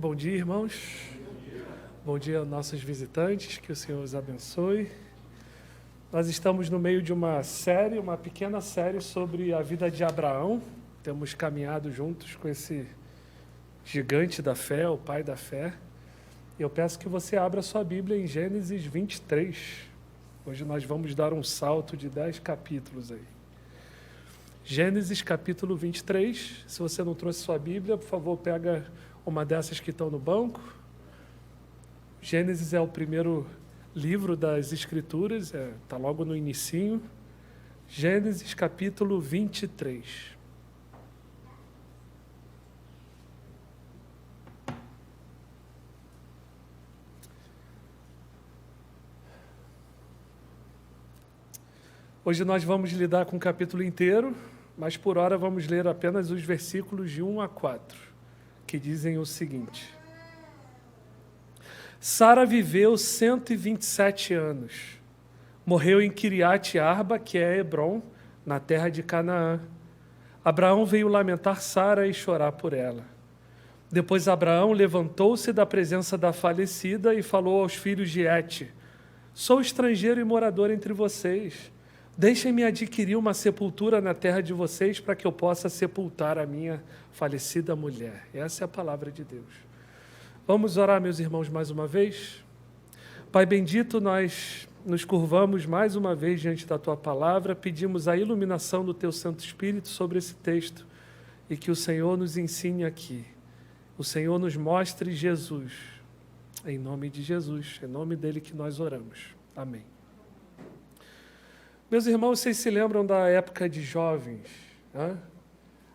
Bom dia, irmãos. Bom dia aos nossos visitantes, que o Senhor os abençoe. Nós estamos no meio de uma série, uma pequena série sobre a vida de Abraão. Temos caminhado juntos com esse gigante da fé, o pai da fé. Eu peço que você abra sua Bíblia em Gênesis 23. Hoje nós vamos dar um salto de 10 capítulos aí. Gênesis capítulo 23. Se você não trouxe sua Bíblia, por favor, pega uma dessas que estão no banco. Gênesis é o primeiro livro das Escrituras, está logo no inicinho. Gênesis capítulo 23. Hoje nós vamos lidar com o capítulo inteiro, mas por hora vamos ler apenas os versículos de 1 a 4, que dizem o seguinte: Sara viveu 127 anos. Morreu em Quiriate Arba, que é Hebrom, na terra de Canaã. Abraão veio lamentar Sara e chorar por ela. Depois Abraão levantou-se da presença da falecida e falou aos filhos de Et: Sou estrangeiro e morador entre vocês. Deixem-me adquirir uma sepultura na terra de vocês para que eu possa sepultar a minha falecida mulher. Essa é a palavra de Deus. Vamos orar, meus irmãos, mais uma vez? Pai bendito, nós nos curvamos mais uma vez diante da Tua palavra, pedimos a iluminação do Teu Santo Espírito sobre esse texto e que o Senhor nos ensine aqui. O Senhor nos mostre Jesus. Em nome de Jesus, é em nome dele que nós oramos. Amém. Meus irmãos, vocês se lembram da época de jovens, né?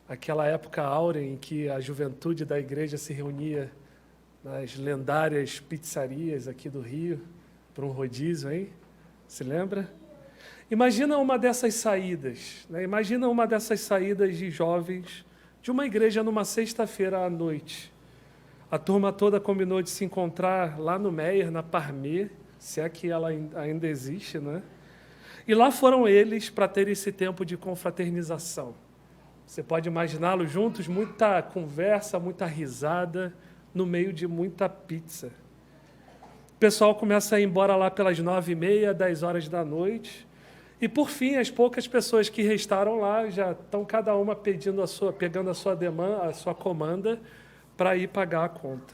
Aquela época áurea em que a juventude da igreja se reunia nas lendárias pizzarias aqui do Rio, para um rodízio, hein? Se lembra? Imagina uma dessas saídas, né? Imagina uma dessas saídas de jovens de uma igreja numa sexta-feira à noite. A turma toda combinou de se encontrar lá no Meier, na Parmê, se é que ela ainda existe, né? E lá foram eles para ter esse tempo de confraternização. Você pode imaginá-los juntos, muita conversa, muita risada, no meio de muita pizza. O pessoal começa a ir embora lá pelas 9h30, 10 horas da noite. E, por fim, as poucas pessoas que restaram lá já estão cada uma pegando a sua comanda para ir pagar a conta.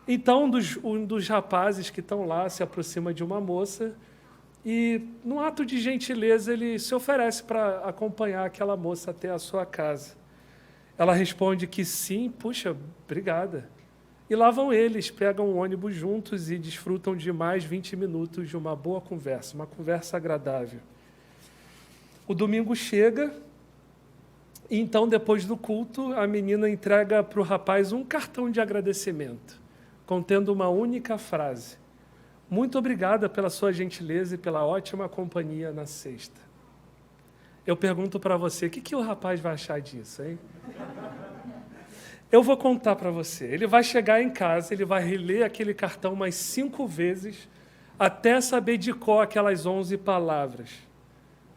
Então, um dos rapazes que estão lá se aproxima de uma moça e, num ato de gentileza, ele se oferece para acompanhar aquela moça até a sua casa. Ela responde que sim, puxa, obrigada. E lá vão eles, pegam um ônibus juntos e desfrutam de mais 20 minutos de uma boa conversa, uma conversa agradável. O domingo chega, e então, depois do culto, a menina entrega para o rapaz um cartão de agradecimento, contendo uma única frase: Muito obrigada pela sua gentileza e pela ótima companhia na sexta. Eu pergunto para você, o que o rapaz vai achar disso, hein? Eu vou contar para você. Ele vai chegar em casa, ele vai reler aquele cartão mais 5 vezes, até saber de cor aquelas 11 palavras.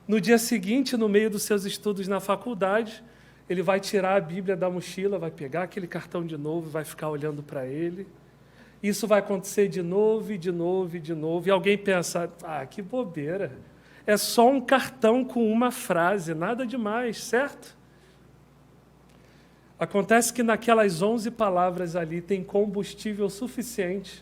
No dia seguinte, no meio dos seus estudos na faculdade, ele vai tirar a Bíblia da mochila, vai pegar aquele cartão de novo, vai ficar olhando para ele. Isso vai acontecer de novo, e de novo, e de novo. E alguém pensa, que bobeira. É só um cartão com uma frase, nada demais, certo? Acontece que naquelas 11 palavras ali tem combustível suficiente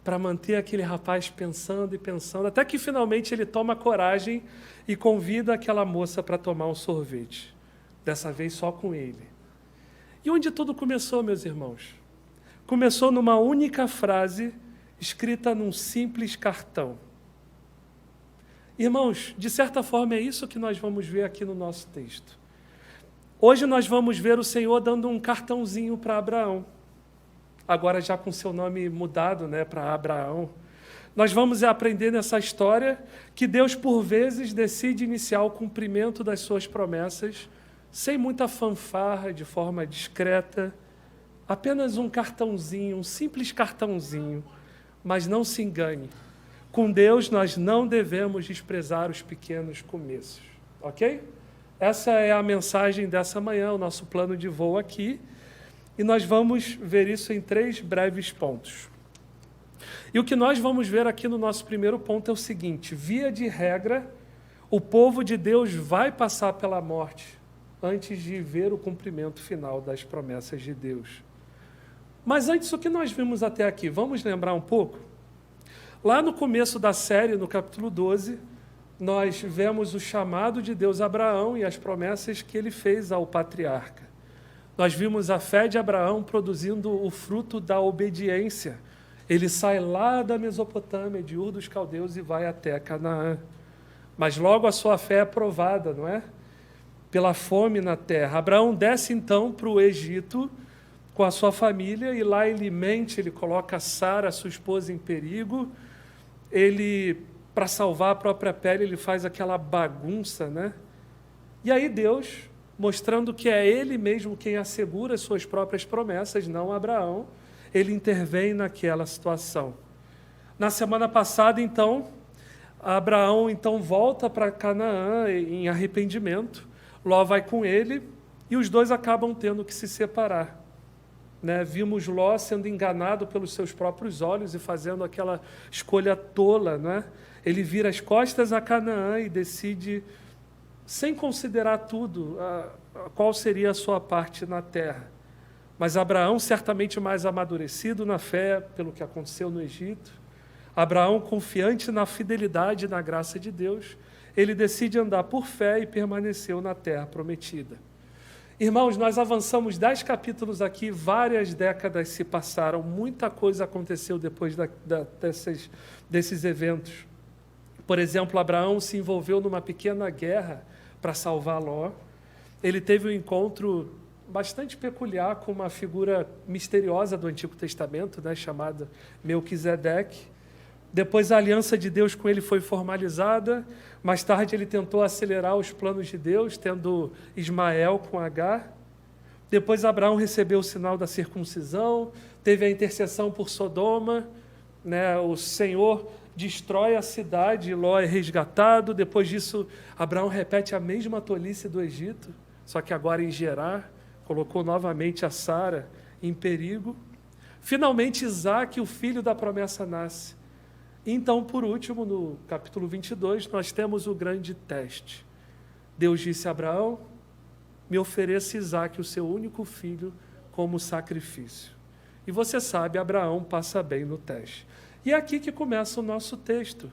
para manter aquele rapaz pensando e pensando, até que finalmente ele toma coragem e convida aquela moça para tomar um sorvete. Dessa vez só com ele. E onde tudo começou, meus irmãos? Começou numa única frase, escrita num simples cartão. Irmãos, de certa forma é isso que nós vamos ver aqui no nosso texto. Hoje nós vamos ver o Senhor dando um cartãozinho para Abraão. Agora já com seu nome mudado, né, para Abraão. Nós vamos aprender nessa história que Deus, por vezes, decide iniciar o cumprimento das suas promessas sem muita fanfarra, de forma discreta. Apenas um cartãozinho, um simples cartãozinho. Mas não se engane. Com Deus nós não devemos desprezar os pequenos começos. Ok? Essa é a mensagem dessa manhã, o nosso plano de voo aqui. E nós vamos ver isso em 3 breves pontos. E o que nós vamos ver aqui no nosso primeiro ponto é o seguinte: via de regra, o povo de Deus vai passar pela morte antes de ver o cumprimento final das promessas de Deus. Mas antes, o que nós vimos até aqui? Vamos lembrar um pouco? Lá no começo da série, no capítulo 12, nós vemos o chamado de Deus a Abraão e as promessas que ele fez ao patriarca. Nós vimos a fé de Abraão produzindo o fruto da obediência. Ele sai lá da Mesopotâmia, de Ur dos Caldeus, e vai até Canaã. Mas logo a sua fé é provada, não é? Pela fome na terra. Abraão desce então para o Egito com a sua família, e lá ele mente, ele coloca Sara, sua esposa, em perigo. Ele, para salvar a própria pele, ele faz aquela bagunça, né? E aí Deus, mostrando que é Ele mesmo quem assegura as suas próprias promessas, não Abraão, Ele intervém naquela situação. Na semana passada, então, Abraão volta para Canaã em arrependimento. Ló vai com ele e os dois acabam tendo que se separar. Né? Vimos Ló sendo enganado pelos seus próprios olhos e fazendo aquela escolha tola. Né? Ele vira as costas a Canaã e decide, sem considerar tudo, qual seria a sua parte na terra. Mas Abraão, certamente mais amadurecido na fé pelo que aconteceu no Egito, Abraão, confiante na fidelidade e na graça de Deus, ele decide andar por fé e permaneceu na terra prometida. Irmãos, nós avançamos 10 capítulos aqui, várias décadas se passaram, muita coisa aconteceu depois desses eventos. Por exemplo, Abraão se envolveu numa pequena guerra para salvar Ló. Ele teve um encontro bastante peculiar com uma figura misteriosa do Antigo Testamento, né, chamada Melquisedeque. Depois a aliança de Deus com ele foi formalizada. Mais tarde ele tentou acelerar os planos de Deus, tendo Ismael com Agar. Depois Abraão recebeu o sinal da circuncisão, teve a intercessão por Sodoma, né? O Senhor destrói a cidade e Ló é resgatado. Depois disso, Abraão repete a mesma tolice do Egito, só que agora em Gerar, colocou novamente a Sara em perigo. Finalmente Isaque, o filho da promessa, nasce. Então, por último, no capítulo 22, nós temos o grande teste. Deus disse a Abraão: me ofereça Isaque, o seu único filho, como sacrifício. E você sabe, Abraão passa bem no teste. E é aqui que começa o nosso texto.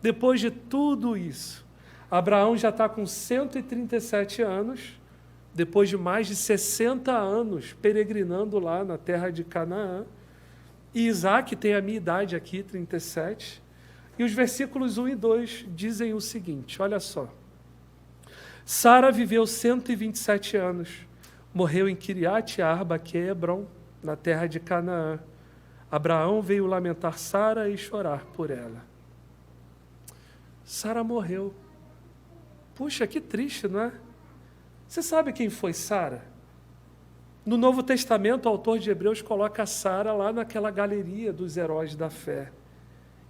Depois de tudo isso, Abraão já está com 137 anos, depois de mais de 60 anos peregrinando lá na terra de Canaã. E Isaque tem a minha idade aqui, 37. E os versículos 1 e 2 dizem o seguinte, olha só. Sara viveu 127 anos, morreu em Kiriat Arba, que é Hebrom, na terra de Canaã. Abraão veio lamentar Sara e chorar por ela. Sara morreu. Puxa, que triste, não é? Você sabe quem foi Sara? No Novo Testamento, o autor de Hebreus coloca Sara lá naquela galeria dos heróis da fé.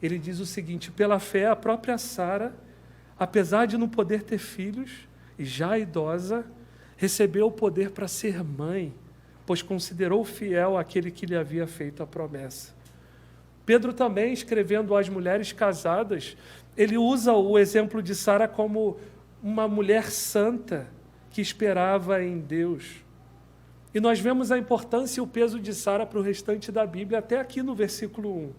Ele diz o seguinte: pela fé, a própria Sara, apesar de não poder ter filhos, e já idosa, recebeu o poder para ser mãe, pois considerou fiel aquele que lhe havia feito a promessa. Pedro também, escrevendo às mulheres casadas, ele usa o exemplo de Sara como uma mulher santa que esperava em Deus. E nós vemos a importância e o peso de Sara para o restante da Bíblia, até aqui no versículo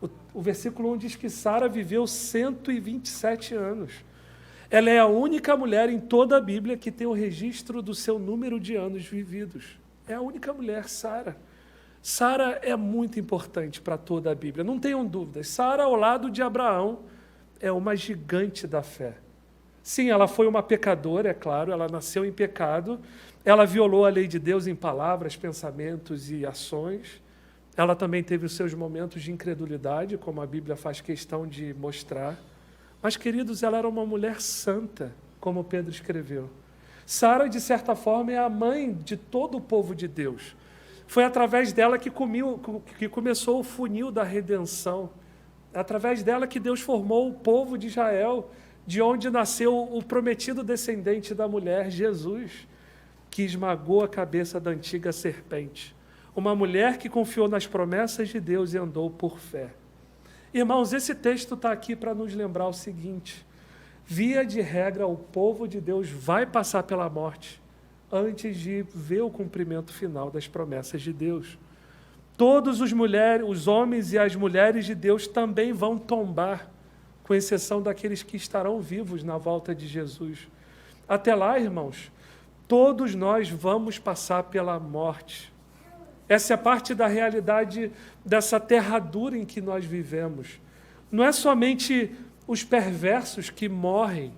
1. O versículo 1 diz que Sara viveu 127 anos. Ela é a única mulher em toda a Bíblia que tem o registro do seu número de anos vividos. É a única mulher, Sara. Sara é muito importante para toda a Bíblia, não tenham dúvidas. Sara, ao lado de Abraão, é uma gigante da fé. Sim, ela foi uma pecadora, é claro, ela nasceu em pecado, ela violou a lei de Deus em palavras, pensamentos e ações. Ela também teve os seus momentos de incredulidade, como a Bíblia faz questão de mostrar. Mas, queridos, ela era uma mulher santa, como Pedro escreveu. Sara, de certa forma, é a mãe de todo o povo de Deus. Foi através dela que começou o funil da redenção. É através dela que Deus formou o povo de Israel, de onde nasceu o prometido descendente da mulher, Jesus, que esmagou a cabeça da antiga serpente. Uma mulher que confiou nas promessas de Deus e andou por fé. Irmãos, esse texto está aqui para nos lembrar o seguinte: via de regra, o povo de Deus vai passar pela morte antes de ver o cumprimento final das promessas de Deus. Todos os homens e as mulheres de Deus também vão tombar, com exceção daqueles que estarão vivos na volta de Jesus. Até lá, irmãos, todos nós vamos passar pela morte. Essa é parte da realidade dessa terra dura em que nós vivemos. Não é somente os perversos que morrem,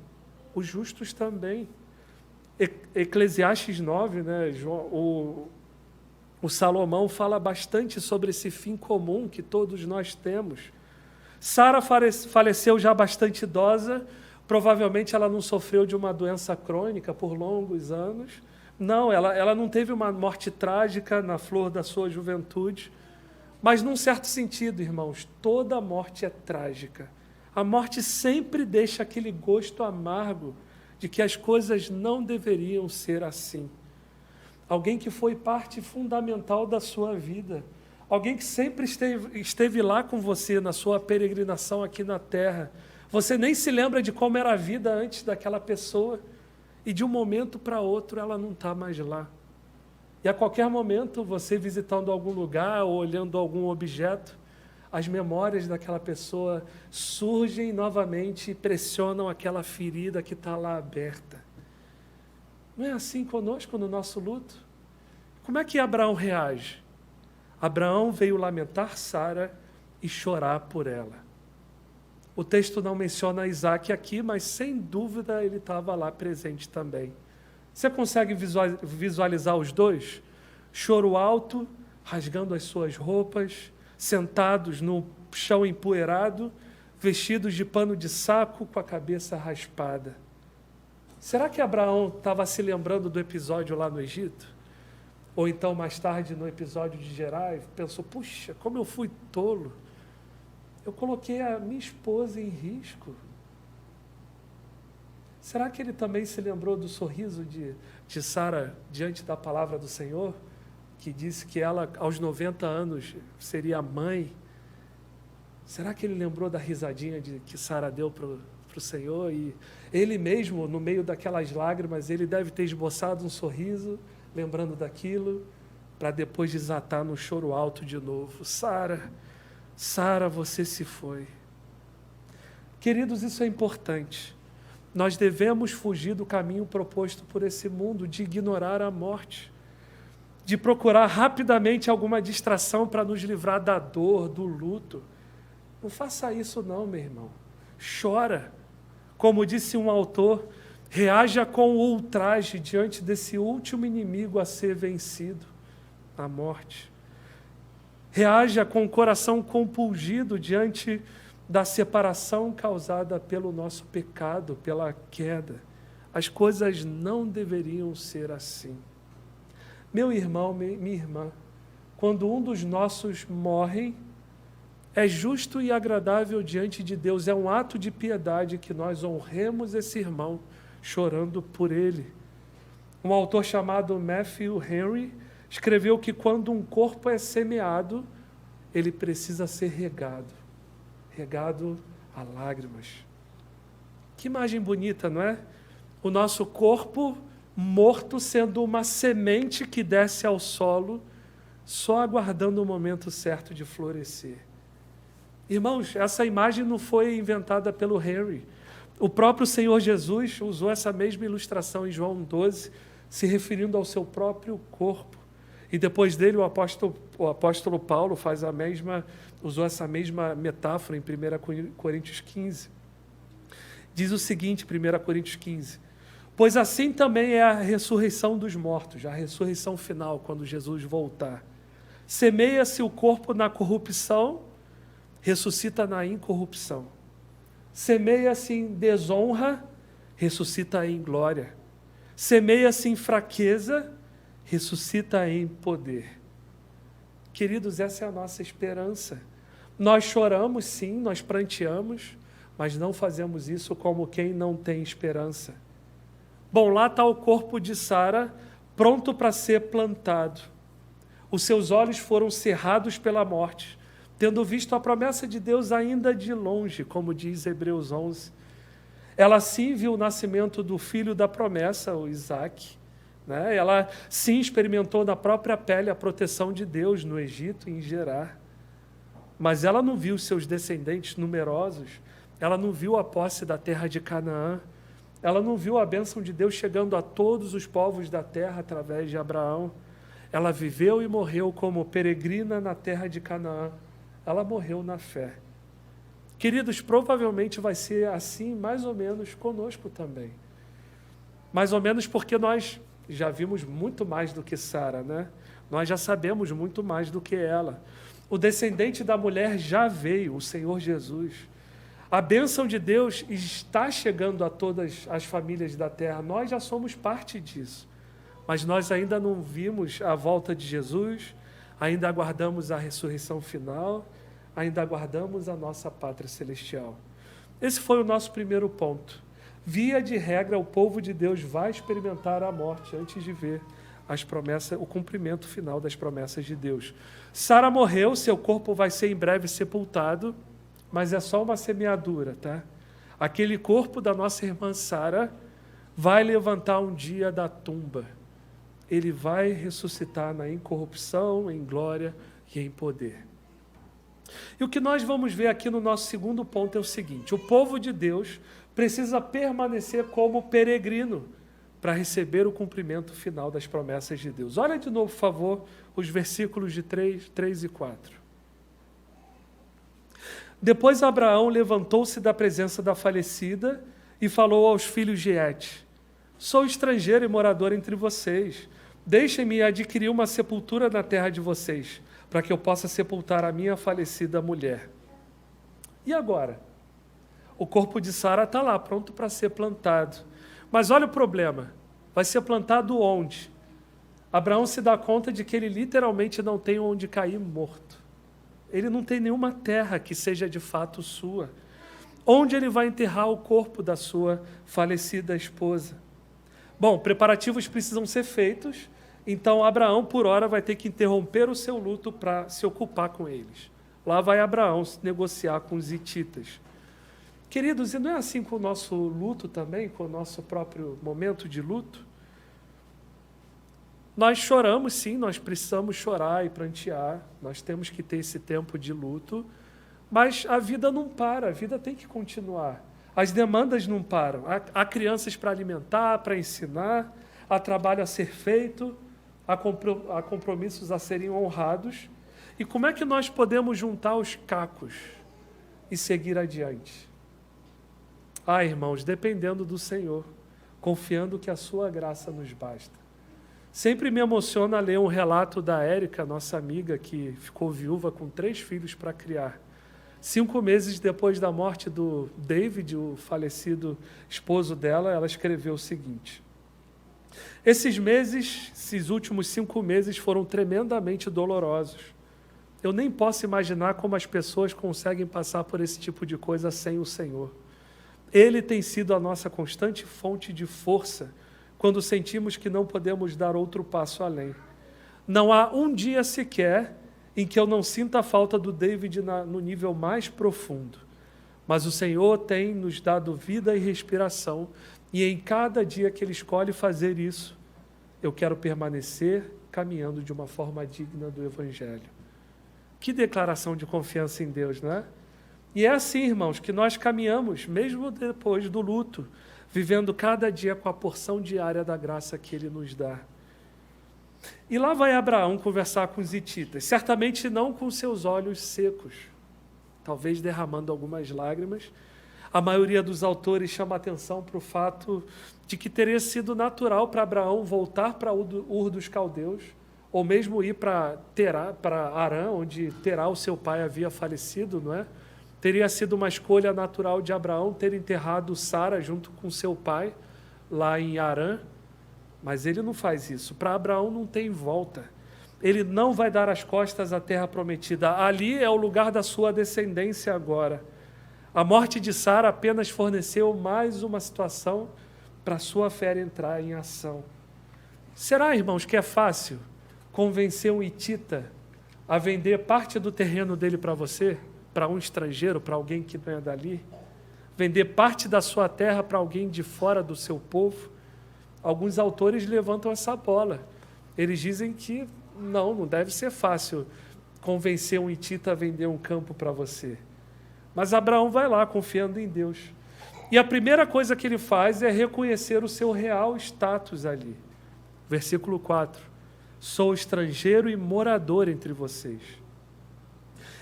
os justos também. Eclesiastes 9, né, o Salomão fala bastante sobre esse fim comum que todos nós temos. Sara faleceu já bastante idosa, provavelmente ela não sofreu de uma doença crônica por longos anos. Não, ela não teve uma morte trágica na flor da sua juventude, mas num certo sentido, irmãos, toda morte é trágica. A morte sempre deixa aquele gosto amargo de que as coisas não deveriam ser assim. Alguém que foi parte fundamental da sua vida, alguém que sempre esteve lá com você na sua peregrinação aqui na terra. Você nem se lembra de como era a vida antes daquela pessoa, e de um momento para outro ela não está mais lá. E a qualquer momento, você visitando algum lugar ou olhando algum objeto, as memórias daquela pessoa surgem novamente e pressionam aquela ferida que está lá aberta. Não é assim conosco no nosso luto? Como é que Abraão reage? Abraão veio lamentar Sara e chorar por ela. O texto não menciona Isaac aqui, mas sem dúvida ele estava lá presente também. Você consegue visualizar os dois? Choro alto, rasgando as suas roupas, sentados no chão empoeirado, vestidos de pano de saco, com a cabeça raspada. Será que Abraão estava se lembrando do episódio lá no Egito? Ou então, mais tarde, no episódio de Gerar, pensou, puxa, como eu fui tolo. Eu coloquei a minha esposa em risco. Será que ele também se lembrou do sorriso de Sara diante da palavra do Senhor? Que disse que ela, aos 90 anos, seria mãe. Será que ele lembrou da risadinha que Sara deu para o Senhor? E ele mesmo, no meio daquelas lágrimas, ele deve ter esboçado um sorriso, lembrando daquilo, para depois desatar no choro alto de novo. Sara, você se foi. Queridos, isso é importante. Nós devemos fugir do caminho proposto por esse mundo, de ignorar a morte, de procurar rapidamente alguma distração para nos livrar da dor, do luto. Não faça isso não, meu irmão. Chora. Como disse um autor, reaja com ultraje diante desse último inimigo a ser vencido, a morte. Reaja com o coração compungido diante da separação causada pelo nosso pecado, pela queda. As coisas não deveriam ser assim. Meu irmão, minha irmã, quando um dos nossos morre, é justo e agradável diante de Deus, é um ato de piedade que nós honremos esse irmão, chorando por ele. Um autor chamado Matthew Henry escreveu que quando um corpo é semeado, ele precisa ser regado a lágrimas. Que imagem bonita, não é? O nosso corpo morto sendo uma semente que desce ao solo, só aguardando o momento certo de florescer. Irmãos, essa imagem não foi inventada pelo Henry. O próprio Senhor Jesus usou essa mesma ilustração em João 12, se referindo ao seu próprio corpo. E depois dele, o apóstolo Paulo usou essa mesma metáfora em 1 Coríntios 15. Diz o seguinte, 1 Coríntios 15, pois assim também é a ressurreição dos mortos, a ressurreição final, quando Jesus voltar. Semeia-se o corpo na corrupção, ressuscita na incorrupção. Semeia-se em desonra, ressuscita em glória. Semeia-se em fraqueza, ressuscita em poder. Queridos, essa é a nossa esperança. Nós choramos, sim, nós pranteamos, mas não fazemos isso como quem não tem esperança. Bom, lá está o corpo de Sara, pronto para ser plantado. Os seus olhos foram cerrados pela morte, tendo visto a promessa de Deus ainda de longe, como diz Hebreus 11. Ela sim viu o nascimento do filho da promessa, o Isaque, né? Ela sim experimentou na própria pele a proteção de Deus no Egito, em Gerar. Mas ela não viu seus descendentes numerosos, ela não viu a posse da terra de Canaã, ela não viu a bênção de Deus chegando a todos os povos da terra através de Abraão. Ela viveu e morreu como peregrina na terra de Canaã. Ela morreu na fé. Queridos, provavelmente vai ser assim mais ou menos conosco também. Mais ou menos porque nós já vimos muito mais do que Sara, né? Nós já sabemos muito mais do que ela. O descendente da mulher já veio, o Senhor Jesus. A bênção de Deus está chegando a todas as famílias da terra. Nós já somos parte disso. Mas nós ainda não vimos a volta de Jesus, ainda aguardamos a ressurreição final, ainda aguardamos a nossa pátria celestial. Esse foi o nosso primeiro ponto. Via de regra, o povo de Deus vai experimentar a morte antes de ver as promessas, o cumprimento final das promessas de Deus. Sara morreu, seu corpo vai ser em breve sepultado, mas é só uma semeadura, tá? Aquele corpo da nossa irmã Sara vai levantar um dia da tumba. Ele vai ressuscitar na incorrupção, em glória e em poder. E o que nós vamos ver aqui no nosso segundo ponto é o seguinte: o povo de Deus precisa permanecer como peregrino para receber o cumprimento final das promessas de Deus. Olha de novo, por favor, os versículos de 3 e 4. Depois Abraão levantou-se da presença da falecida e falou aos filhos de Et: sou estrangeiro e morador entre vocês. Deixem-me adquirir uma sepultura na terra de vocês, para que eu possa sepultar a minha falecida mulher. E agora? O corpo de Sara está lá, pronto para ser plantado. Mas olha o problema. Vai ser plantado onde? Abraão se dá conta de que ele literalmente não tem onde cair morto. Ele não tem nenhuma terra que seja de fato sua. Onde ele vai enterrar o corpo da sua falecida esposa? Bom, preparativos precisam ser feitos, então Abraão, por hora, vai ter que interromper o seu luto para se ocupar com eles. Lá vai Abraão se negociar com os hititas. Queridos, e não é assim com o nosso luto também, com o nosso próprio momento de luto? Nós choramos, sim, nós precisamos chorar e prantear, nós temos que ter esse tempo de luto, mas a vida não para, a vida tem que continuar. As demandas não param. Há crianças para alimentar, para ensinar, há trabalho a ser feito, há compromissos a serem honrados. E como é que nós podemos juntar os cacos e seguir adiante? Irmãos, dependendo do Senhor, confiando que a sua graça nos basta. Sempre me emociona ler um relato da Érica, nossa amiga, que ficou viúva com 3 filhos para criar. 5 meses depois da morte do David, o falecido esposo dela, ela escreveu o seguinte: esses últimos 5 meses foram tremendamente dolorosos. Eu nem posso imaginar como as pessoas conseguem passar por esse tipo de coisa sem o Senhor. Ele tem sido a nossa constante fonte de força quando sentimos que não podemos dar outro passo além. Não há um dia sequer em que eu não sinta a falta do David no nível mais profundo. Mas o Senhor tem nos dado vida e respiração, e em cada dia que Ele escolhe fazer isso, eu quero permanecer caminhando de uma forma digna do Evangelho. Que declaração de confiança em Deus, não é? E é assim, irmãos, que nós caminhamos, mesmo depois do luto, vivendo cada dia com a porção diária da graça que Ele nos dá. E lá vai Abraão conversar com os hititas, certamente não com seus olhos secos, talvez derramando algumas lágrimas. A maioria dos autores chama atenção para o fato de que teria sido natural para Abraão voltar para Ur dos Caldeus, ou mesmo ir para Harã, onde Terá, o seu pai, havia falecido, não é? Teria sido uma escolha natural de Abraão ter enterrado Sara junto com seu pai, lá em Harã, mas ele não faz isso. Para Abraão não tem volta. Ele não vai dar as costas à terra prometida. Ali é o lugar da sua descendência agora. A morte de Sara apenas forneceu mais uma situação para a sua fé entrar em ação. Será, irmãos, que é fácil convencer um hitita a vender parte do terreno dele para você, para um estrangeiro, para alguém que não é dali? Vender parte da sua terra para alguém de fora do seu povo? Alguns autores levantam essa bola. Eles dizem que não deve ser fácil convencer um hitita a vender um campo para você. Mas Abraão vai lá, confiando em Deus. E a primeira coisa que ele faz é reconhecer o seu real status ali. Versículo 4. Sou estrangeiro e morador entre vocês.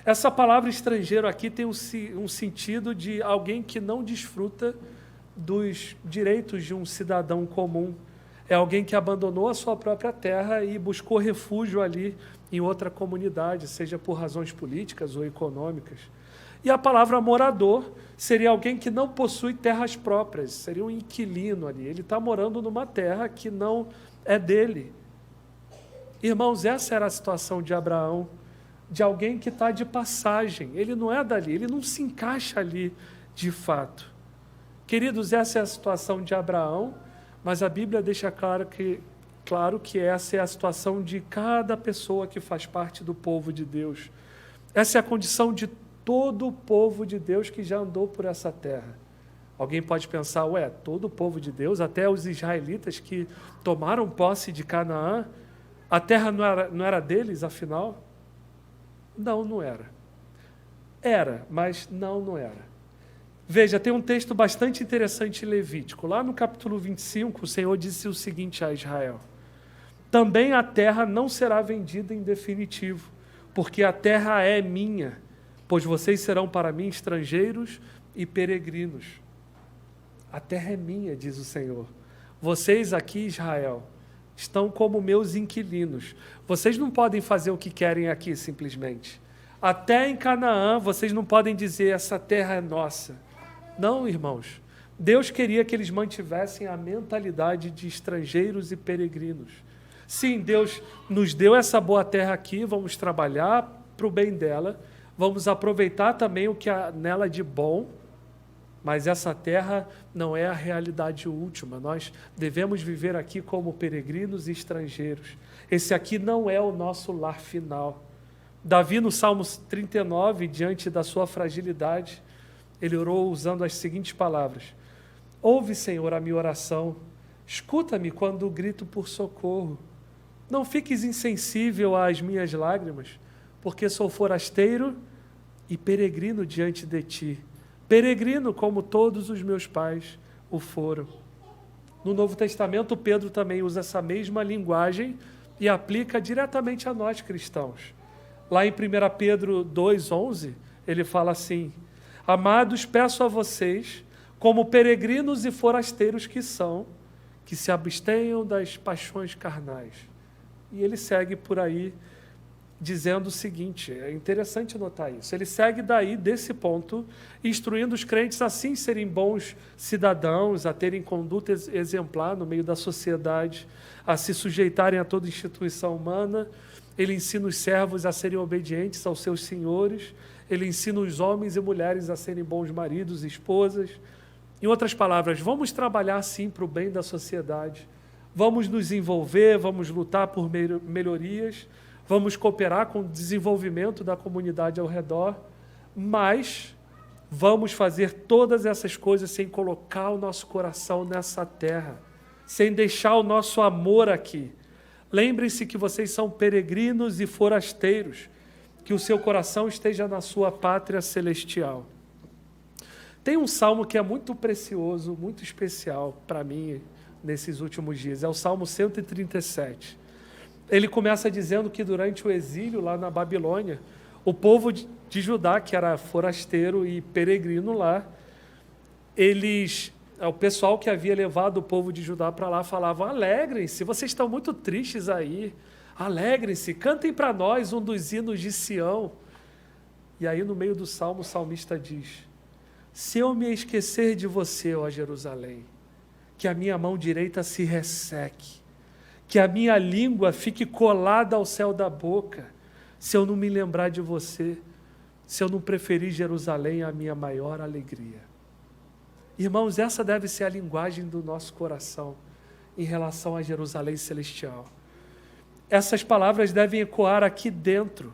Essa palavra estrangeiro aqui tem um sentido de alguém que não desfruta dos direitos de um cidadão comum. É alguém que abandonou a sua própria terra e buscou refúgio ali em outra comunidade, seja por razões políticas ou econômicas. E a palavra morador seria alguém que não possui terras próprias, seria um inquilino ali. Ele está morando numa terra que não é dele. Irmãos, essa era a situação de Abraão, de alguém que está de passagem. Ele não é dali, ele não se encaixa ali de fato. Queridos, essa é a situação de Abraão, mas a Bíblia deixa claro que essa é a situação de cada pessoa que faz parte do povo de Deus. Essa é a condição de todo o povo de Deus que já andou por essa terra. Alguém pode pensar, todo o povo de Deus, até os israelitas que tomaram posse de Canaã, a terra não era deles, afinal? Não era. Era, mas não era. Veja, tem um texto bastante interessante em Levítico. Lá no capítulo 25, o Senhor disse o seguinte a Israel: também a terra não será vendida em definitivo, porque a terra é minha, pois vocês serão para mim estrangeiros e peregrinos. A terra é minha, diz o Senhor. Vocês aqui, Israel, estão como meus inquilinos. Vocês não podem fazer o que querem aqui, simplesmente. Até em Canaã, vocês não podem dizer, essa terra é nossa. Não, irmãos. Deus queria que eles mantivessem a mentalidade de estrangeiros e peregrinos. Sim, Deus nos deu essa boa terra aqui, vamos trabalhar para o bem dela, vamos aproveitar também o que há nela de bom, mas essa terra não é a realidade última. Nós devemos viver aqui como peregrinos e estrangeiros. Esse aqui não é o nosso lar final. Davi, no Salmo 39, diante da sua fragilidade, ele orou usando as seguintes palavras: ouve, Senhor, a minha oração, escuta-me quando grito por socorro. Não fiques insensível às minhas lágrimas, porque sou forasteiro e peregrino diante de ti. Peregrino como todos os meus pais o foram. No Novo Testamento, Pedro também usa essa mesma linguagem e aplica diretamente a nós cristãos. Lá em 1 Pedro 2,11, ele fala assim: amados, peço a vocês, como peregrinos e forasteiros que são, que se abstenham das paixões carnais. E ele segue por aí dizendo o seguinte, é interessante notar isso, ele segue daí, desse ponto, instruindo os crentes a sim serem bons cidadãos, a terem conduta exemplar no meio da sociedade, a se sujeitarem a toda instituição humana. Ele ensina os servos a serem obedientes aos seus senhores, ele ensina os homens e mulheres a serem bons maridos e esposas. Em outras palavras, vamos trabalhar sim para o bem da sociedade, vamos nos envolver, vamos lutar por melhorias, vamos cooperar com o desenvolvimento da comunidade ao redor, mas vamos fazer todas essas coisas sem colocar o nosso coração nessa terra, sem deixar o nosso amor aqui. Lembrem-se que vocês são peregrinos e forasteiros, que o seu coração esteja na sua pátria celestial. Tem um salmo que é muito precioso, muito especial para mim nesses últimos dias, é o Salmo 137. Ele começa dizendo que durante o exílio lá na Babilônia, o povo de Judá, que era forasteiro e peregrino lá, o pessoal que havia levado o povo de Judá para lá falava: alegrem-se, vocês estão muito tristes aí, alegrem-se, cantem para nós um dos hinos de Sião. E aí no meio do salmo o salmista diz: se eu me esquecer de você, ó Jerusalém, que a minha mão direita se resseque, que a minha língua fique colada ao céu da boca, se eu não me lembrar de você, se eu não preferir Jerusalém a minha maior alegria. Irmãos, essa deve ser a linguagem do nosso coração, em relação a Jerusalém celestial. Essas palavras devem ecoar aqui dentro.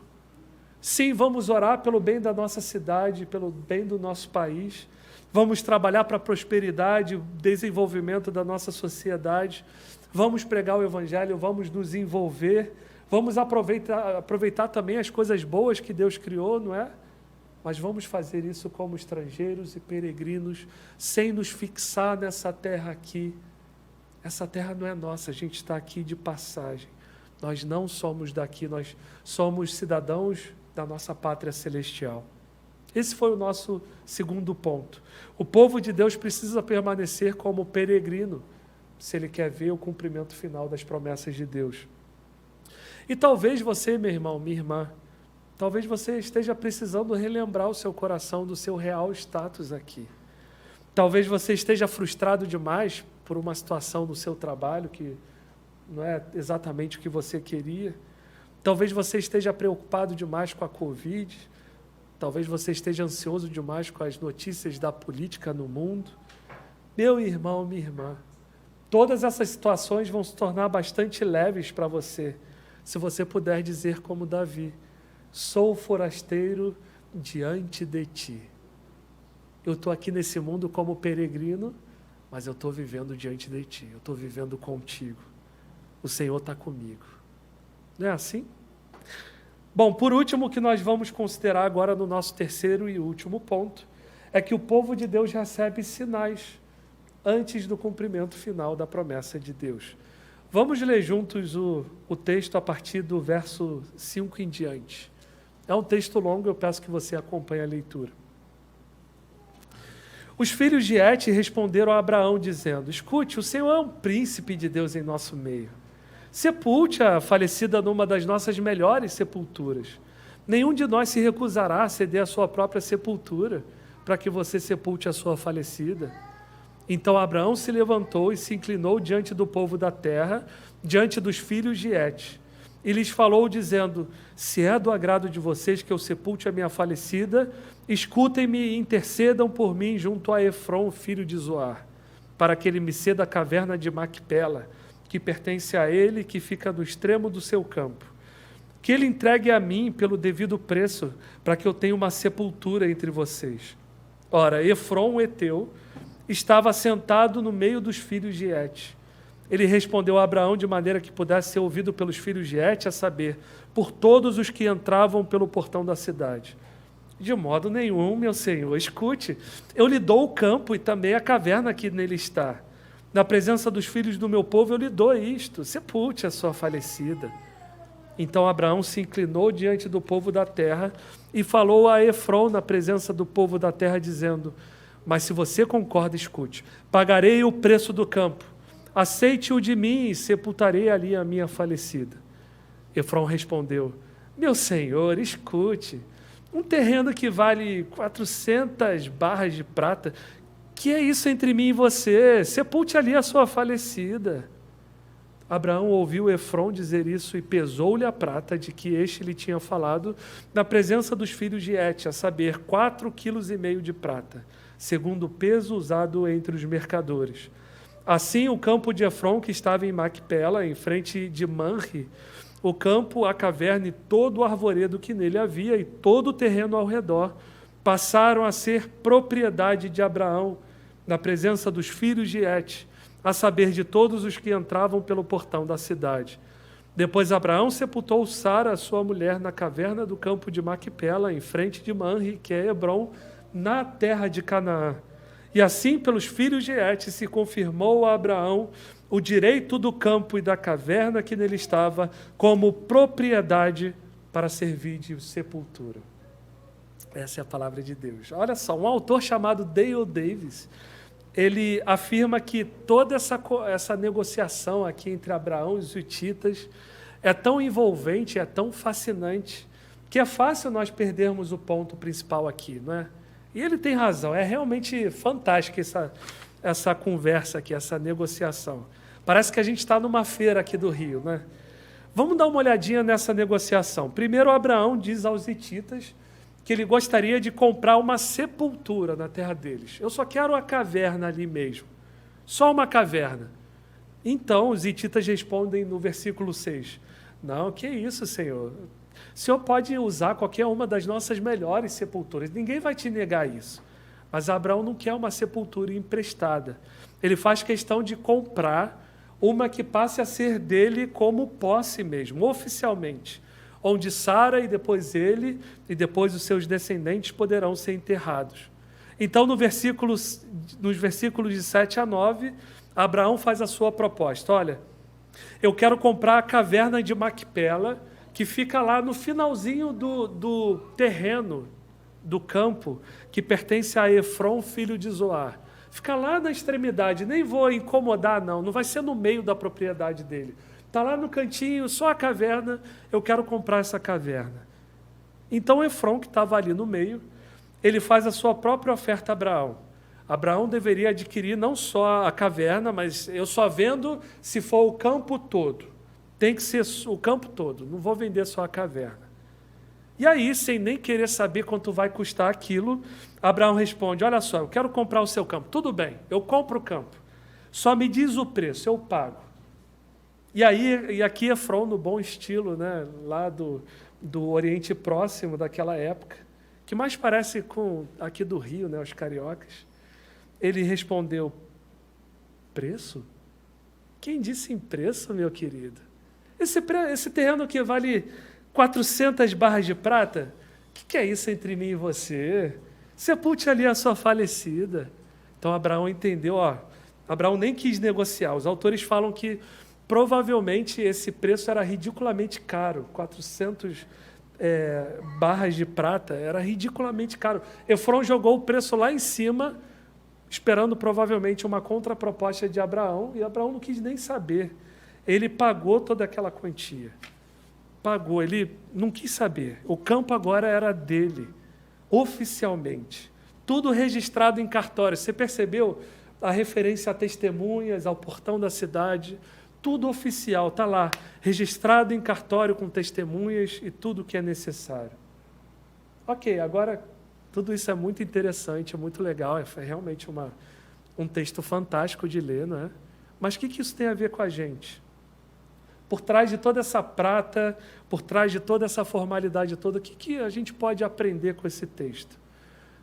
Sim, vamos orar pelo bem da nossa cidade, pelo bem do nosso país. Vamos trabalhar para a prosperidade, o desenvolvimento da nossa sociedade. Vamos pregar o Evangelho, vamos nos envolver. Vamos aproveitar também as coisas boas que Deus criou, não é? Mas vamos fazer isso como estrangeiros e peregrinos, sem nos fixar nessa terra aqui. Essa terra não é nossa, a gente está aqui de passagem. Nós não somos daqui, nós somos cidadãos da nossa pátria celestial. Esse foi o nosso segundo ponto. O povo de Deus precisa permanecer como peregrino, se ele quer ver o cumprimento final das promessas de Deus. E talvez você, meu irmão, minha irmã, talvez você esteja precisando relembrar o seu coração do seu real status aqui. Talvez você esteja frustrado demais por uma situação no seu trabalho que não é exatamente o que você queria. Talvez você esteja preocupado demais com a Covid. Talvez você esteja ansioso demais com as notícias da política no mundo. Meu irmão, minha irmã, todas essas situações vão se tornar bastante leves para você, se você puder dizer como Davi: sou forasteiro diante de ti. Eu estou aqui nesse mundo como peregrino, mas eu estou vivendo diante de ti, eu estou vivendo contigo. O Senhor está comigo. Não é assim? Bom, por último, o que nós vamos considerar agora no nosso terceiro e último ponto, é que o povo de Deus recebe sinais antes do cumprimento final da promessa de Deus. Vamos ler juntos o texto a partir do verso 5 em diante. É um texto longo, eu peço que você acompanhe a leitura. Os filhos de Et responderam a Abraão, dizendo: escute, o Senhor é um príncipe de Deus em nosso meio. Sepulte a falecida numa das nossas melhores sepulturas. Nenhum de nós se recusará a ceder a sua própria sepultura, para que você sepulte a sua falecida. Então Abraão se levantou e se inclinou diante do povo da terra, diante dos filhos de Et, e lhes falou, dizendo: se é do agrado de vocês que eu sepulte a minha falecida, escutem-me e intercedam por mim junto a Efron, filho de Zoar, para que ele me ceda a caverna de Macpela, que pertence a ele, que fica no extremo do seu campo. Que ele entregue a mim pelo devido preço, para que eu tenha uma sepultura entre vocês. Ora, Efron, o heteu, estava sentado no meio dos filhos de Et. Ele respondeu a Abraão de maneira que pudesse ser ouvido pelos filhos de Et, a saber, por todos os que entravam pelo portão da cidade. De modo nenhum, meu senhor, escute, eu lhe dou o campo e também a caverna que nele está. Na presença dos filhos do meu povo eu lhe dou isto, sepulte a sua falecida. Então Abraão se inclinou diante do povo da terra e falou a Efron na presença do povo da terra, dizendo: mas se você concorda, escute, pagarei o preço do campo, aceite-o de mim e sepultarei ali a minha falecida. Efron respondeu: meu senhor, escute, um terreno que vale 400 barras de prata, que é isso entre mim e você? Sepulte ali a sua falecida. Abraão ouviu Efron dizer isso e pesou-lhe a prata de que este lhe tinha falado na presença dos filhos de Et, a saber, 4,5 quilos de prata, segundo o peso usado entre os mercadores. Assim, o campo de Efron, que estava em Macpela, em frente de Manre, o campo, a caverna e todo o arvoredo que nele havia e todo o terreno ao redor, passaram a ser propriedade de Abraão, na presença dos filhos de Et, a saber, de todos os que entravam pelo portão da cidade. Depois Abraão sepultou Sara, sua mulher, na caverna do campo de Macpela, em frente de Manre, que é Hebrom, na terra de Canaã. E assim, pelos filhos de Et, se confirmou a Abraão o direito do campo e da caverna que nele estava, como propriedade para servir de sepultura. Essa é a palavra de Deus. Olha só, um autor chamado Dale Davis, ele afirma que toda essa negociação aqui entre Abraão e os hititas é tão envolvente, é tão fascinante, que é fácil nós perdermos o ponto principal aqui, não é? E ele tem razão, é realmente fantástica essa conversa aqui, essa negociação. Parece que a gente está numa feira aqui do Rio, né? Vamos dar uma olhadinha nessa negociação. Primeiro, Abraão diz aos hititas que ele gostaria de comprar uma sepultura na terra deles. Eu só quero a caverna ali mesmo, só uma caverna. Então os hititas respondem no versículo 6, não, que isso, Senhor? O Senhor pode usar qualquer uma das nossas melhores sepulturas, ninguém vai te negar isso. Mas Abraão não quer uma sepultura emprestada. Ele faz questão de comprar uma que passe a ser dele como posse mesmo, oficialmente, onde Sara e depois ele e depois os seus descendentes poderão ser enterrados. Então, nos versículos de 7 a 9, Abraão faz a sua proposta. Olha, eu quero comprar a caverna de Macpela, que fica lá no finalzinho do terreno, do campo, que pertence a Efron, filho de Zoar. Fica lá na extremidade, nem vou incomodar, não vai ser no meio da propriedade dele. Está lá no cantinho, só a caverna, eu quero comprar essa caverna. Então Efron, que estava ali no meio, ele faz a sua própria oferta a Abraão. Abraão deveria adquirir não só a caverna, mas eu só vendo se for o campo todo. Tem que ser o campo todo, não vou vender só a caverna. E aí, sem nem querer saber quanto vai custar aquilo, Abraão responde, olha só, eu quero comprar o seu campo. Tudo bem, eu compro o campo. Só me diz o preço, eu pago. E aqui Efron, no bom estilo, né, lá do Oriente Próximo daquela época, que mais parece com aqui do Rio, né, os cariocas, ele respondeu, preço? Quem disse em preço, meu querido? Esse terreno que vale 400 barras de prata? O que é isso entre mim e você? Sepulte ali a sua falecida. Então Abraão entendeu, Abraão nem quis negociar. Os autores falam que provavelmente esse preço era ridiculamente caro, 400 barras de prata, era ridiculamente caro. Efron jogou o preço lá em cima, esperando provavelmente uma contraproposta de Abraão, e Abraão não quis nem saber. Ele pagou toda aquela quantia. Pagou, ele não quis saber. O campo agora era dele, oficialmente. Tudo registrado em cartório. Você percebeu a referência a testemunhas, ao portão da cidade? Tudo oficial, está lá, registrado em cartório com testemunhas e tudo que é necessário. Ok, agora tudo isso é muito interessante, é muito legal, é realmente um texto fantástico de ler, não é? Mas o que isso tem a ver com a gente? Por trás de toda essa prata, por trás de toda essa formalidade toda, o que a gente pode aprender com esse texto?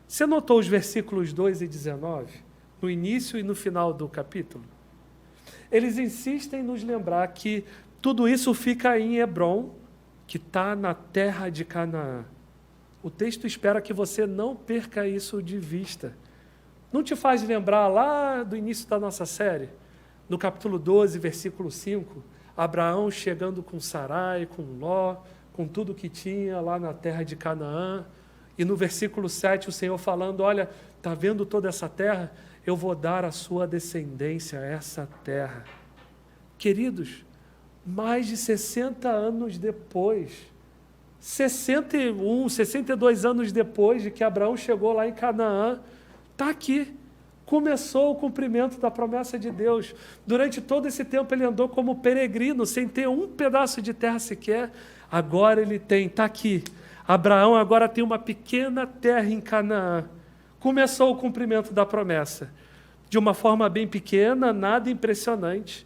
Você notou os versículos 2 e 19, no início e no final do capítulo? Eles insistem em nos lembrar que tudo isso fica em Hebrom, que está na terra de Canaã. O texto espera que você não perca isso de vista. Não te faz lembrar lá do início da nossa série? No capítulo 12, versículo 5, Abraão chegando com Sarai, com Ló, com tudo que tinha lá na terra de Canaã. E no versículo 7, o Senhor falando, olha, está vendo toda essa terra? Eu vou dar à sua descendência essa terra. Queridos, mais de 60 anos depois, 61, 62 anos depois de que Abraão chegou lá em Canaã, está aqui. Começou o cumprimento da promessa de Deus. Durante todo esse tempo ele andou como peregrino, sem ter um pedaço de terra sequer. Agora ele tem, está aqui. Abraão agora tem uma pequena terra em Canaã. Começou o cumprimento da promessa. De uma forma bem pequena, nada impressionante.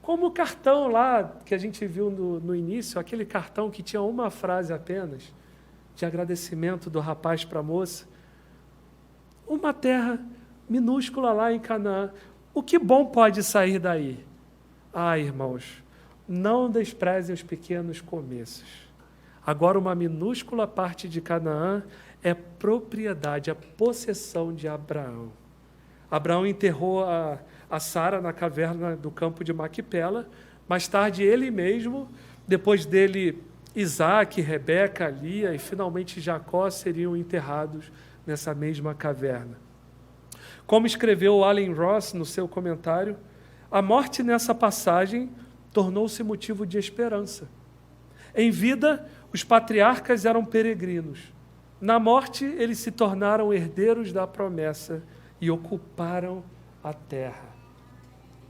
Como o cartão lá que a gente viu no início, aquele cartão que tinha uma frase apenas, de agradecimento do rapaz para a moça. Uma terra minúscula lá em Canaã. O que bom pode sair daí? Irmãos, não desprezem os pequenos começos. Agora, uma minúscula parte de Canaã é propriedade, a possessão de Abraão. Abraão enterrou a Sara na caverna do campo de Macpela. Mais tarde, ele mesmo, depois dele, Isaac, Rebeca, Lia e finalmente Jacó seriam enterrados nessa mesma caverna. Como escreveu Allen Ross no seu comentário, a morte nessa passagem tornou-se motivo de esperança. Em vida, os patriarcas eram peregrinos. Na morte, eles se tornaram herdeiros da promessa e ocuparam a terra.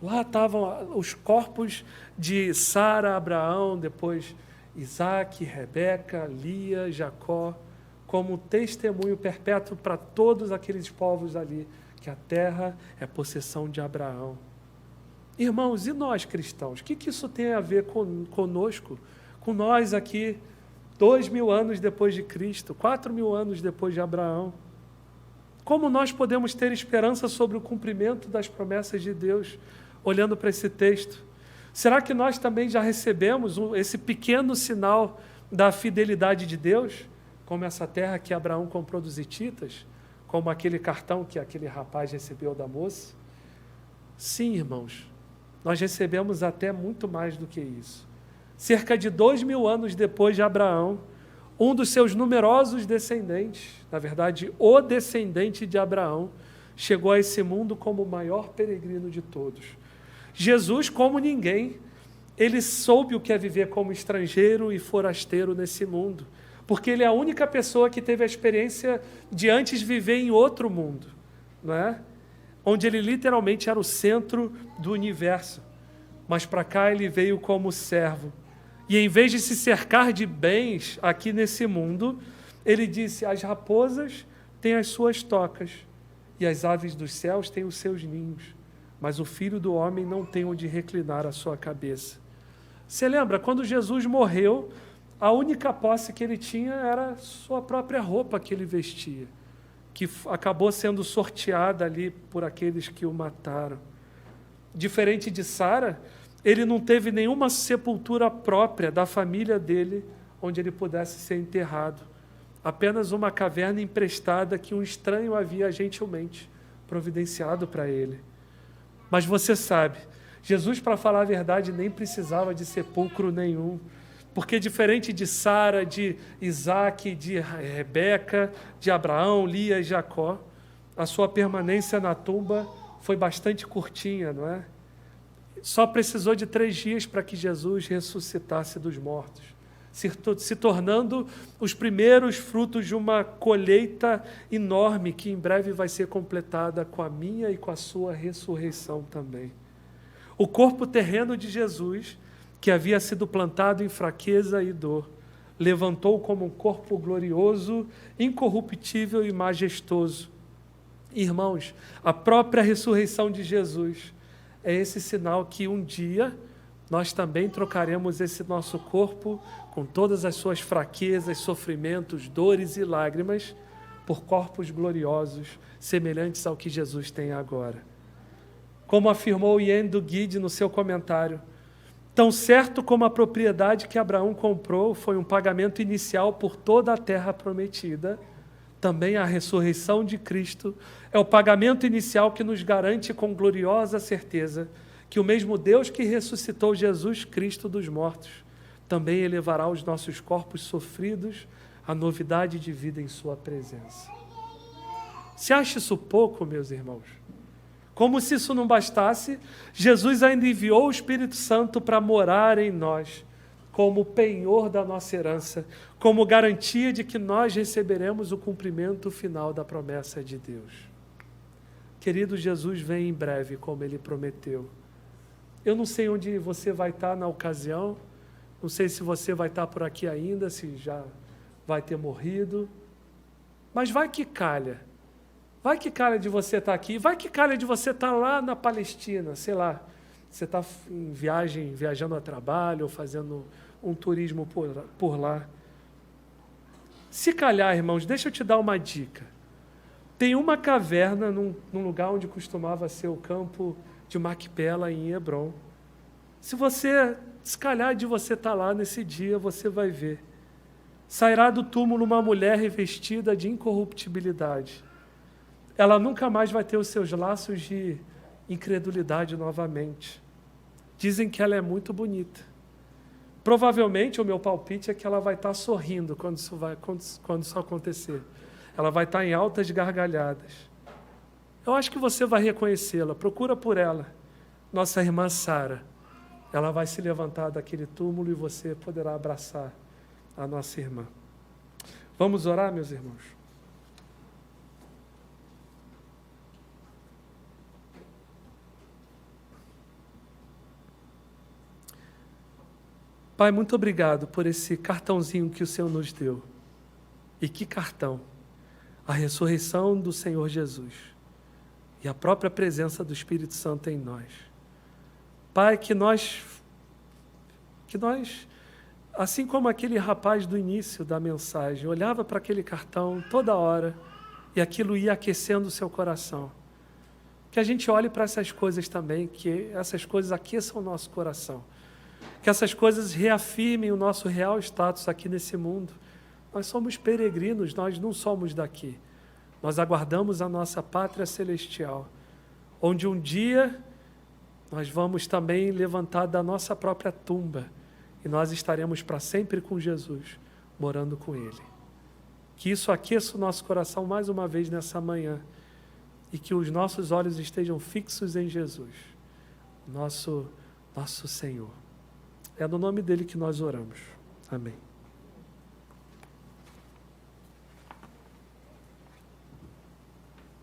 Lá estavam os corpos de Sara, Abraão, depois Isaac, Rebeca, Lia, Jacó, como testemunho perpétuo para todos aqueles povos ali, que a terra é possessão de Abraão. Irmãos, e nós cristãos? O que isso tem a ver conosco? Com nós aqui, 2000 anos depois de Cristo, 4000 anos depois de Abraão? Como nós podemos ter esperança sobre o cumprimento das promessas de Deus, olhando para esse texto? Será que nós também já recebemos esse pequeno sinal da fidelidade de Deus, como essa terra que Abraão comprou dos hititas, como aquele cartão que aquele rapaz recebeu da moça? Sim, irmãos, nós recebemos até muito mais do que isso. Cerca de 2000 anos depois de Abraão, um dos seus numerosos descendentes, na verdade, o descendente de Abraão, chegou a esse mundo como o maior peregrino de todos. Jesus, como ninguém, ele soube o que é viver como estrangeiro e forasteiro nesse mundo, porque ele é a única pessoa que teve a experiência de antes viver em outro mundo, não é? Onde ele literalmente era o centro do universo. Mas para cá ele veio como servo. E em vez de se cercar de bens aqui nesse mundo, ele disse: as raposas têm as suas tocas, e as aves dos céus têm os seus ninhos, mas o Filho do Homem não tem onde reclinar a sua cabeça. Você lembra, quando Jesus morreu, a única posse que ele tinha era sua própria roupa que ele vestia, que acabou sendo sorteada ali por aqueles que o mataram. Diferente de Sara, ele não teve nenhuma sepultura própria da família dele onde ele pudesse ser enterrado. Apenas uma caverna emprestada que um estranho havia gentilmente providenciado para ele. Mas você sabe, Jesus, para falar a verdade, nem precisava de sepulcro nenhum, porque diferente de Sara, de Isaac, de Rebeca, de Abraão, Lia e Jacó, a sua permanência na tumba foi bastante curtinha, não é? Só precisou de 3 dias para que Jesus ressuscitasse dos mortos, se tornando os primeiros frutos de uma colheita enorme que em breve vai ser completada com a minha e com a sua ressurreição também. O corpo terreno de Jesus, que havia sido plantado em fraqueza e dor, levantou como um corpo glorioso, incorruptível e majestoso. Irmãos, a própria ressurreição de Jesus é esse sinal que um dia nós também trocaremos esse nosso corpo, com todas as suas fraquezas, sofrimentos, dores e lágrimas, por corpos gloriosos, semelhantes ao que Jesus tem agora. Como afirmou Yen Du-Guide no seu comentário, tão certo como a propriedade que Abraão comprou foi um pagamento inicial por toda a terra prometida, também a ressurreição de Cristo é o pagamento inicial que nos garante com gloriosa certeza que o mesmo Deus que ressuscitou Jesus Cristo dos mortos também elevará os nossos corpos sofridos à novidade de vida em sua presença. Se acha isso pouco, meus irmãos? Como se isso não bastasse, Jesus ainda enviou o Espírito Santo para morar em nós, como penhor da nossa herança, como garantia de que nós receberemos o cumprimento final da promessa de Deus. Querido, Jesus vem em breve, como Ele prometeu. Eu não sei onde você vai estar na ocasião, não sei se você vai estar por aqui ainda, se já vai ter morrido, mas vai que calha. Vai que calha de você estar aqui, vai que calha de você estar lá na Palestina, sei lá, você está em viagem, viajando a trabalho ou fazendo um turismo por lá. Se calhar, irmãos, deixa eu te dar uma dica. Tem uma caverna num lugar onde costumava ser o campo de Macpela, em Hebron. Se calhar de você estar lá nesse dia, você vai ver. Sairá do túmulo uma mulher revestida de incorruptibilidade. Ela nunca mais vai ter os seus laços de incredulidade novamente. Dizem que ela é muito bonita. Provavelmente, o meu palpite é que ela vai estar sorrindo quando isso acontecer. Ela vai estar em altas gargalhadas. Eu acho que você vai reconhecê-la. Procura por ela. Nossa irmã Sara. Ela vai se levantar daquele túmulo e você poderá abraçar a nossa irmã. Vamos orar, meus irmãos? Pai, muito obrigado por esse cartãozinho que o Senhor nos deu. E que cartão! A ressurreição do Senhor Jesus e a própria presença do Espírito Santo em nós. Pai, que nós, assim como aquele rapaz do início da mensagem, olhava para aquele cartão toda hora e aquilo ia aquecendo o seu coração. Que a gente olhe para essas coisas também, que essas coisas aqueçam o nosso coração. Que essas coisas reafirmem o nosso real status aqui nesse mundo. Nós somos peregrinos, nós não somos daqui. Nós aguardamos a nossa pátria celestial, onde um dia nós vamos também levantar da nossa própria tumba e nós estaremos para sempre com Jesus, morando com Ele. Que isso aqueça o nosso coração mais uma vez nessa manhã e que os nossos olhos estejam fixos em Jesus, nosso Senhor. É no nome dele que nós oramos. Amém.